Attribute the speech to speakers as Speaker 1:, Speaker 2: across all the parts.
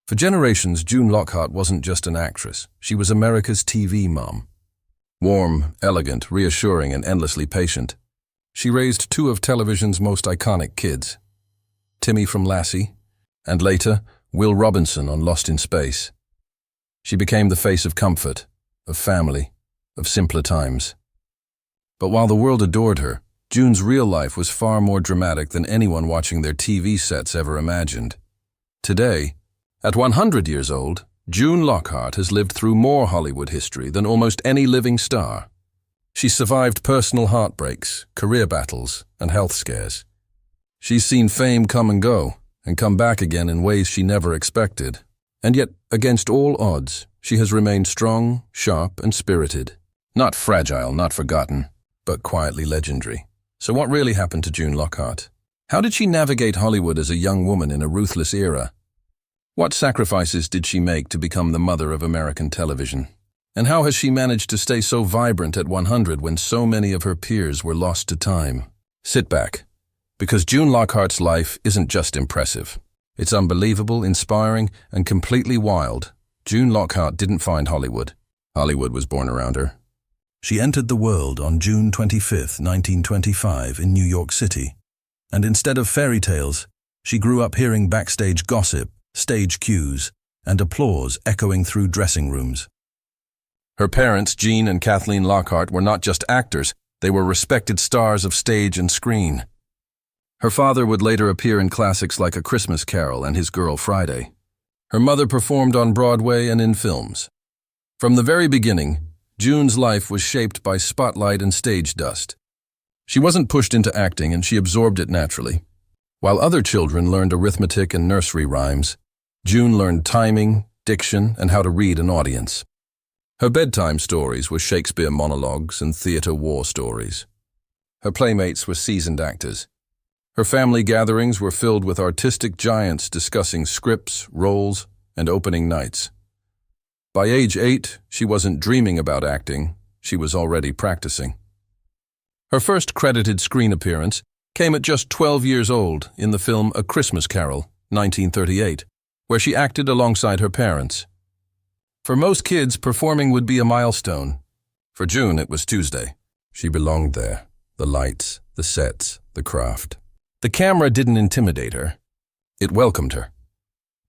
Speaker 1: For generations, June Lockhart wasn't just an actress. She was America's TV mom. Warm, elegant, reassuring, and endlessly patient. She raised two of television's most iconic kids, Timmy from Lassie, and later, Will Robinson on Lost in Space. She became the face of comfort, of family, of simpler times. But while the world adored her, June's real life was far more dramatic than anyone watching their TV sets ever imagined. Today, at 100 years old, June Lockhart has lived through more Hollywood history than almost any living star. She survived personal heartbreaks, career battles, and health scares. She's seen fame come and go, and come back again in ways she never expected. And yet, against all odds, she has remained strong, sharp, and spirited. Not fragile, not forgotten, but quietly legendary. So what really happened to June Lockhart? How did she navigate Hollywood as a young woman in a ruthless era? What sacrifices did she make to become the mother of American television? And how has she managed to stay so vibrant at 100 when so many of her peers were lost to time? Sit back, because June Lockhart's life isn't just impressive. It's unbelievable, inspiring, and completely wild. June Lockhart didn't find Hollywood. Hollywood was born around her. She entered the world on June 25, 1925 in New York City. And instead of fairy tales, she grew up hearing backstage gossip, stage cues, and applause echoing through dressing rooms. Her parents, Jean and Kathleen Lockhart, were not just actors, they were respected stars of stage and screen. Her father would later appear in classics like A Christmas Carol and His Girl Friday. Her mother performed on Broadway and in films. From the very beginning, June's life was shaped by spotlight and stage dust. She wasn't pushed into acting, and she absorbed it naturally. While other children learned arithmetic and nursery rhymes, June learned timing, diction, and how to read an audience. Her bedtime stories were Shakespeare monologues and theater war stories. Her playmates were seasoned actors. Her family gatherings were filled with artistic giants discussing scripts, roles, and opening nights. By age 8, she wasn't dreaming about acting, she was already practicing. Her first credited screen appearance came at just 12 years old in the film A Christmas Carol, 1938, where she acted alongside her parents. For most kids, performing would be a milestone. For June, it was Tuesday. She belonged there. The lights, the sets, the craft. The camera didn't intimidate her. It welcomed her.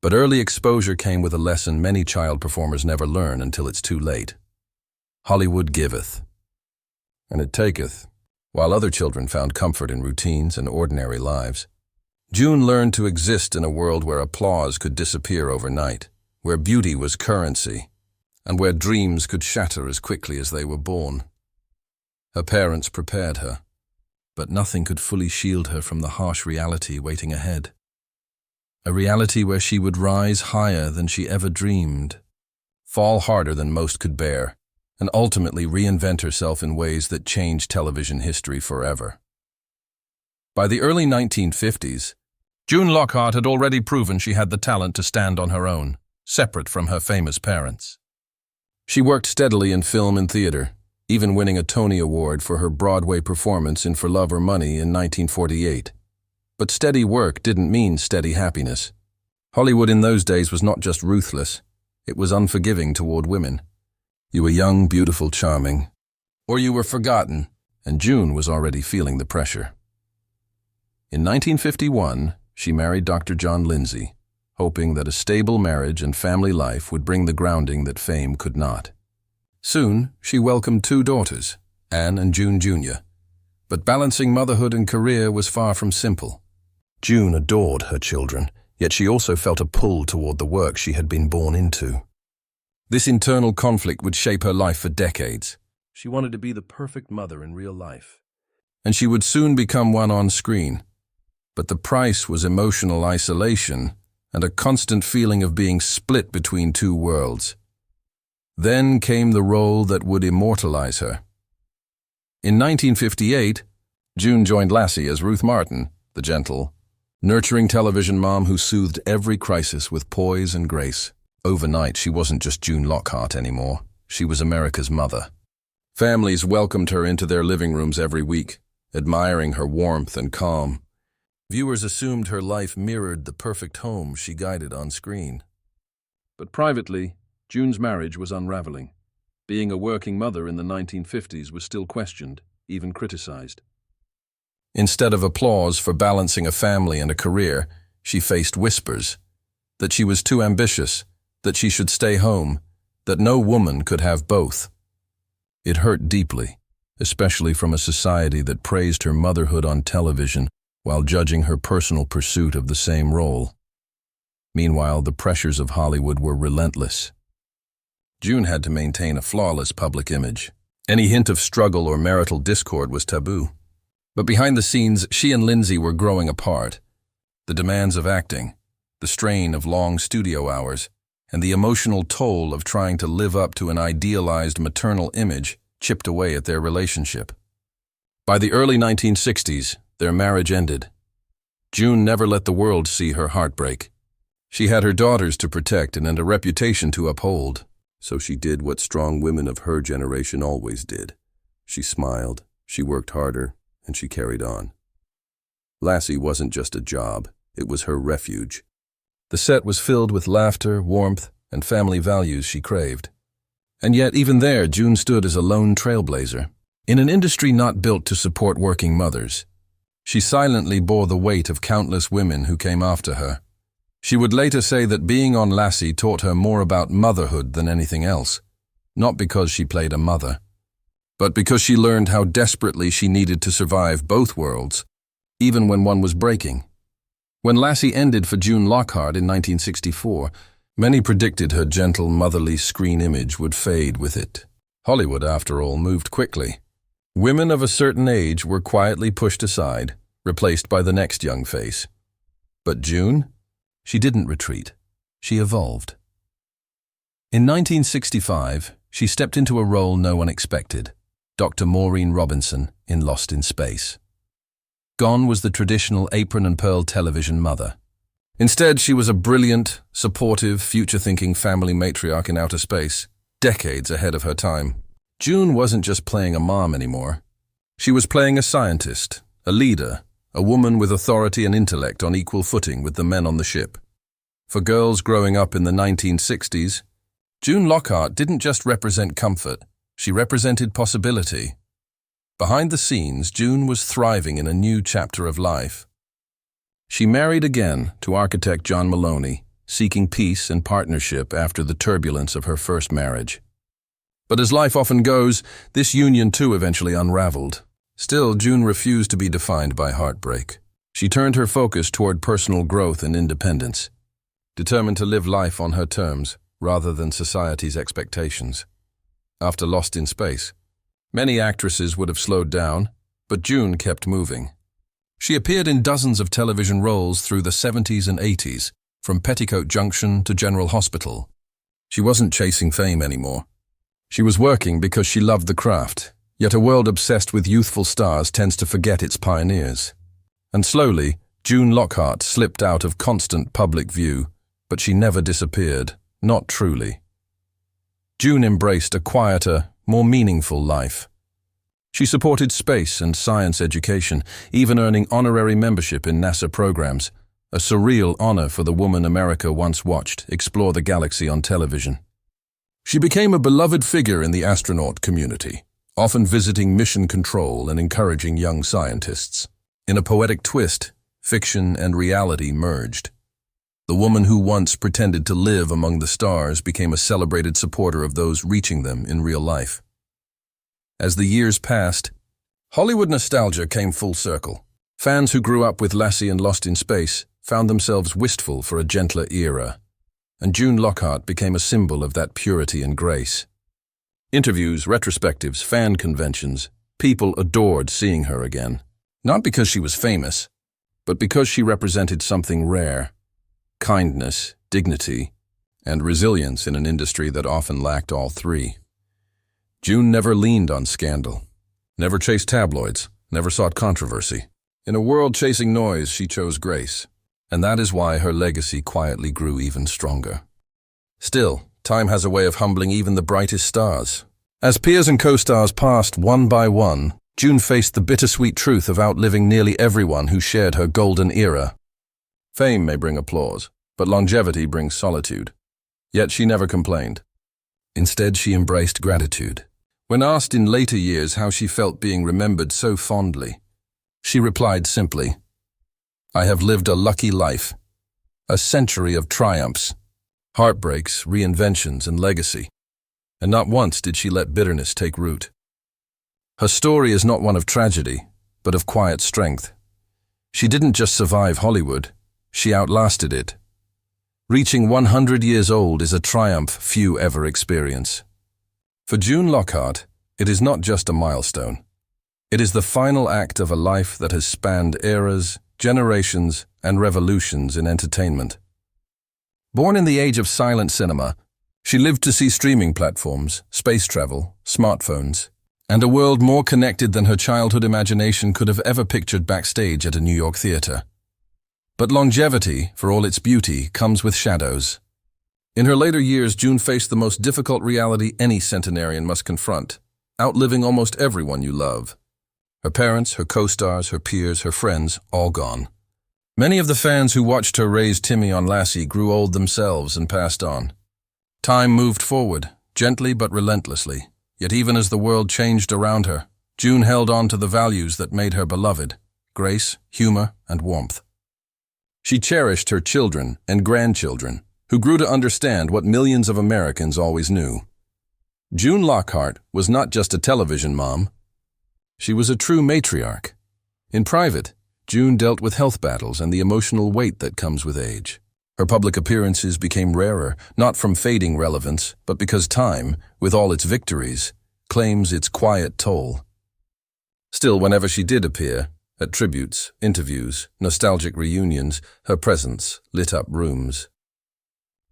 Speaker 1: But early exposure came with a lesson many child performers never learn until it's too late. Hollywood giveth, and it taketh. While other children found comfort in routines and ordinary lives, June learned to exist in a world where applause could disappear overnight, where beauty was currency, and where dreams could shatter as quickly as they were born. Her parents prepared her, but nothing could fully shield her from the harsh reality waiting ahead. A reality where she would rise higher than she ever dreamed, fall harder than most could bear, and ultimately reinvent herself in ways that changed television history forever. By the early 1950s, June Lockhart had already proven she had the talent to stand on her own, separate from her famous parents. She worked steadily in film and theater, even winning a Tony Award for her Broadway performance in For Love or Money in 1948. But steady work didn't mean steady happiness. Hollywood in those days was not just ruthless, it was unforgiving toward women. You were young, beautiful, charming, or you were forgotten, and June was already feeling the pressure. In 1951, she married Dr. John Lindsay, hoping that a stable marriage and family life would bring the grounding that fame could not. Soon, she welcomed 2 daughters, Anne and June Jr., but balancing motherhood and career was far from simple. June adored her children, yet she also felt a pull toward the work she had been born into. This internal conflict would shape her life for decades. She wanted to be the perfect mother in real life, and she would soon become one on screen. But the price was emotional isolation and a constant feeling of being split between 2 worlds. Then came the role that would immortalize her. In 1958, June joined Lassie as Ruth Martin, the gentle, nurturing television mom who soothed every crisis with poise and grace. Overnight, she wasn't just June Lockhart anymore. She was America's mother. Families welcomed her into their living rooms every week, admiring her warmth and calm. Viewers assumed her life mirrored the perfect home she guided on screen. But privately, June's marriage was unraveling. Being a working mother in the 1950s was still questioned, even criticized. Instead of applause for balancing a family and a career, she faced whispers that she was too ambitious, that she should stay home, that no woman could have both. It hurt deeply, especially from a society that praised her motherhood on television while judging her personal pursuit of the same role. Meanwhile, the pressures of Hollywood were relentless. June had to maintain a flawless public image. Any hint of struggle or marital discord was taboo. But behind the scenes, she and Lindsay were growing apart. The demands of acting, the strain of long studio hours, and the emotional toll of trying to live up to an idealized maternal image chipped away at their relationship. By the early 1960s, their marriage ended. June never let the world see her heartbreak. She had her daughters to protect and a reputation to uphold, so she did what strong women of her generation always did. She smiled, she worked harder, and she carried on. Lassie wasn't just a job, it was her refuge. The set was filled with laughter, warmth, and family values she craved. And yet, even there, June stood as a lone trailblazer. In an industry not built to support working mothers, she silently bore the weight of countless women who came after her. She would later say that being on Lassie taught her more about motherhood than anything else, not because she played a mother, but because she learned how desperately she needed to survive both worlds, even when one was breaking. When Lassie ended for June Lockhart in 1964, many predicted her gentle, motherly screen image would fade with it. Hollywood, after all, moved quickly. Women of a certain age were quietly pushed aside, replaced by the next young face. But June? She didn't retreat. She evolved. In 1965, she stepped into a role no one expected, Dr. Maureen Robinson in Lost in Space. Gone was the traditional apron and pearl television mother. Instead, she was a brilliant, supportive, future-thinking family matriarch in outer space, decades ahead of her time. June wasn't just playing a mom anymore. She was playing a scientist, a leader, a woman with authority and intellect on equal footing with the men on the ship. For girls growing up in the 1960s, June Lockhart didn't just represent comfort, she represented possibility. Behind the scenes, June was thriving in a new chapter of life. She married again to architect John Maloney, seeking peace and partnership after the turbulence of her first marriage. But as life often goes, this union too eventually unraveled. Still, June refused to be defined by heartbreak. She turned her focus toward personal growth and independence, determined to live life on her terms rather than society's expectations. After Lost in Space, many actresses would have slowed down, but June kept moving. She appeared in dozens of television roles through the 70s and 80s, from Petticoat Junction to General Hospital. She wasn't chasing fame anymore. She was working because she loved the craft, yet a world obsessed with youthful stars tends to forget its pioneers. And slowly, June Lockhart slipped out of constant public view, but she never disappeared, not truly. June embraced a quieter, more meaningful life. She supported space and science education, even earning honorary membership in NASA programs, a surreal honor for the woman America once watched explore the galaxy on television. She became a beloved figure in the astronaut community, often visiting mission control and encouraging young scientists. In a poetic twist, fiction and reality merged. The woman who once pretended to live among the stars became a celebrated supporter of those reaching them in real life. As the years passed, Hollywood nostalgia came full circle. Fans who grew up with Lassie and Lost in Space found themselves wistful for a gentler era, and June Lockhart became a symbol of that purity and grace. Interviews, retrospectives, fan conventions, people adored seeing her again. Not because she was famous, but because she represented something rare: kindness, dignity, and resilience in an industry that often lacked all three. June never leaned on scandal, never chased tabloids, never sought controversy. In a world chasing noise, she chose grace, and that is why her legacy quietly grew even stronger. Still, time has a way of humbling even the brightest stars. As peers and co-stars passed one by one, June faced the bittersweet truth of outliving nearly everyone who shared her golden era. Fame may bring applause, but longevity brings solitude. Yet she never complained. Instead, she embraced gratitude. When asked in later years how she felt being remembered so fondly, she replied simply, "I have lived a lucky life, a century of triumphs, heartbreaks, reinventions, and legacy, and not once did she let bitterness take root." Her story is not one of tragedy, but of quiet strength. She didn't just survive Hollywood, she outlasted it. Reaching 100 years old is a triumph few ever experience. For June Lockhart, it is not just a milestone. It is the final act of a life that has spanned eras, generations, and revolutions in entertainment. Born in the age of silent cinema, she lived to see streaming platforms, space travel, smartphones, and a world more connected than her childhood imagination could have ever pictured backstage at a New York theater. But longevity, for all its beauty, comes with shadows. In her later years, June faced the most difficult reality any centenarian must confront, outliving almost everyone you love. Her parents, her co-stars, her peers, her friends, all gone. Many of the fans who watched her raise Timmy on Lassie grew old themselves and passed on. Time moved forward, gently but relentlessly. Yet even as the world changed around her, June held on to the values that made her beloved: grace, humor, and warmth. She cherished her children and grandchildren, who grew to understand what millions of Americans always knew. June Lockhart was not just a television mom. She was a true matriarch. In private, June dealt with health battles and the emotional weight that comes with age. Her public appearances became rarer, not from fading relevance, but because time, with all its victories, claims its quiet toll. Still, whenever she did appear, at tributes, interviews, nostalgic reunions, her presence lit up rooms.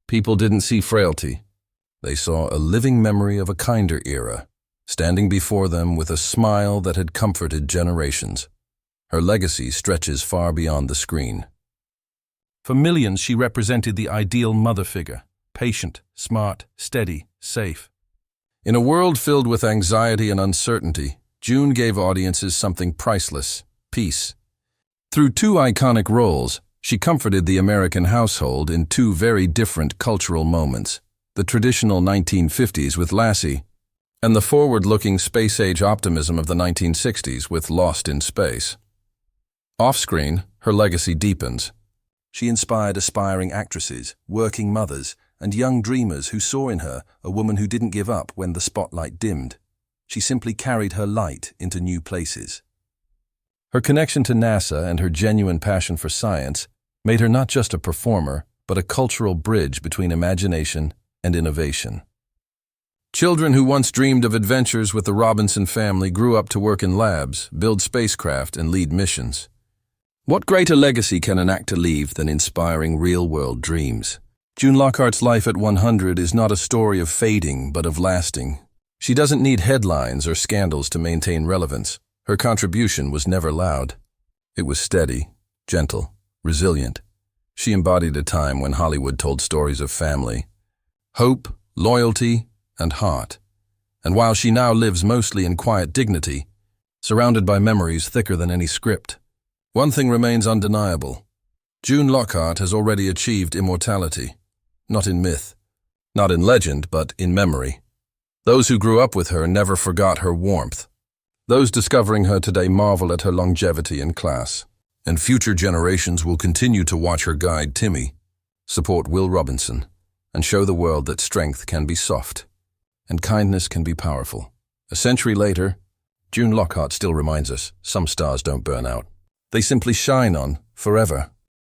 Speaker 1: People didn't see frailty. They saw a living memory of a kinder era, standing before them with a smile that had comforted generations. Her legacy stretches far beyond the screen. For millions, she represented the ideal mother figure: patient, smart, steady, safe. In a world filled with anxiety and uncertainty, June gave audiences something priceless: peace. Through two iconic roles, she comforted the American household in two very different cultural moments: the traditional 1950s with Lassie, and the forward-looking space-age optimism of the 1960s with Lost in Space. Off-screen, her legacy deepens. She inspired aspiring actresses, working mothers, and young dreamers who saw in her a woman who didn't give up when the spotlight dimmed. She simply carried her light into new places. Her connection to NASA and her genuine passion for science made her not just a performer, but a cultural bridge between imagination and innovation. Children who once dreamed of adventures with the Robinson family grew up to work in labs, build spacecraft, and lead missions. What greater legacy can an actor leave than inspiring real-world dreams? June Lockhart's life at 100 is not a story of fading, but of lasting. She doesn't need headlines or scandals to maintain relevance. Her contribution was never loud. It was steady, gentle, resilient. She embodied a time when Hollywood told stories of family, hope, loyalty, and heart. And while she now lives mostly in quiet dignity, surrounded by memories thicker than any script, one thing remains undeniable. June Lockhart has already achieved immortality, not in myth, not in legend, but in memory. Those who grew up with her never forgot her warmth. Those discovering her today marvel at her longevity and class. And future generations will continue to watch her guide Timmy, support Will Robinson, and show the world that strength can be soft, and kindness can be powerful. A century later, June Lockhart still reminds us some stars don't burn out. They simply shine on forever.